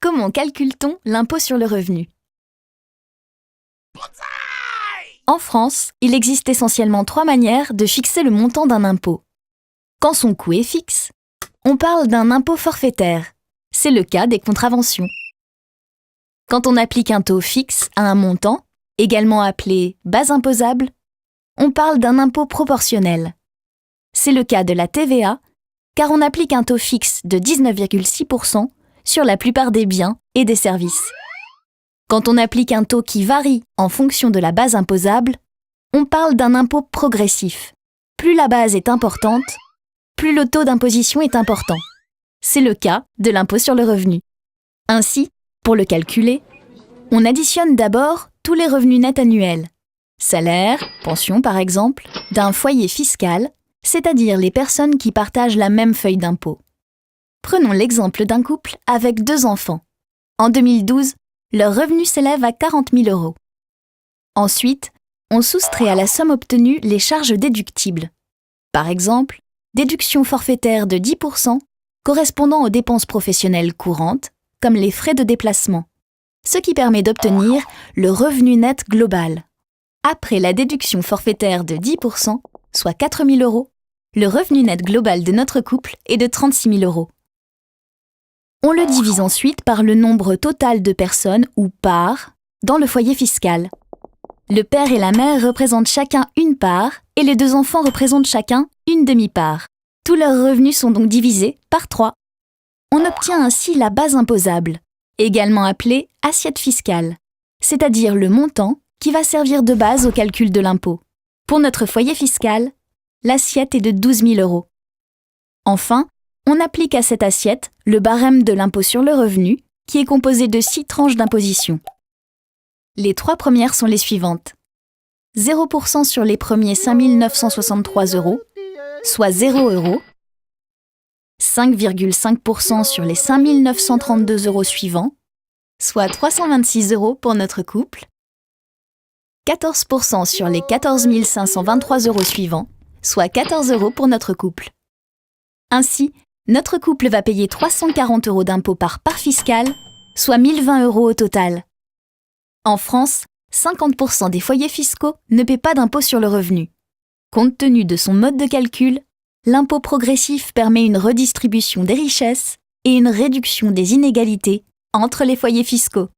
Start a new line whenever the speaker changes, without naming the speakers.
Comment calcule-t-on l'impôt sur le revenu? En France, il existe essentiellement 3 manières de fixer le montant d'un impôt. Quand son coût est fixe, on parle d'un impôt forfaitaire. C'est le cas des contraventions. Quand on applique un taux fixe à un montant, également appelé base imposable, on parle d'un impôt proportionnel. C'est le cas de la TVA, car on applique un taux fixe de 19,6% sur la plupart des biens et des services. Quand on applique un taux qui varie en fonction de la base imposable, on parle d'un impôt progressif. Plus la base est importante, plus le taux d'imposition est important. C'est le cas de l'impôt sur le revenu. Ainsi, pour le calculer, on additionne d'abord tous les revenus nets annuels, salaire, pension par exemple, d'un foyer fiscal, c'est-à-dire les personnes qui partagent la même feuille d'impôt. Prenons l'exemple d'un couple avec 2 enfants. En 2012, leur revenu s'élève à 40 000 €. Ensuite, on soustrait à la somme obtenue les charges déductibles. Par exemple, déduction forfaitaire de 10% correspondant aux dépenses professionnelles courantes, comme les frais de déplacement, ce qui permet d'obtenir le revenu net global. Après la déduction forfaitaire de 10%, soit 4 000 €, le revenu net global de notre couple est de 36 000 €. On le divise ensuite par le nombre total de personnes ou parts dans le foyer fiscal. Le père et la mère représentent chacun une part et les 2 enfants représentent chacun une demi-part. Tous leurs revenus sont donc divisés par 3. On obtient ainsi la base imposable, également appelée assiette fiscale, c'est-à-dire le montant qui va servir de base au calcul de l'impôt. Pour notre foyer fiscal, l'assiette est de 12 000 €. Enfin, on applique à cette assiette le barème de l'impôt sur le revenu, qui est composé de 6 tranches d'imposition. Les 3 premières sont les suivantes. 0% sur les premiers 5 963 €, soit 0 €. 5,5% sur les 5 932 € suivants, soit 326 € pour notre couple. 14% sur les 14 523 € suivants, soit 14 € pour notre couple. Ainsi, notre couple va payer 340 € d'impôt par part fiscale, soit 1020 € au total. En France, 50% des foyers fiscaux ne paient pas d'impôt sur le revenu. Compte tenu de son mode de calcul, l'impôt progressif permet une redistribution des richesses et une réduction des inégalités entre les foyers fiscaux.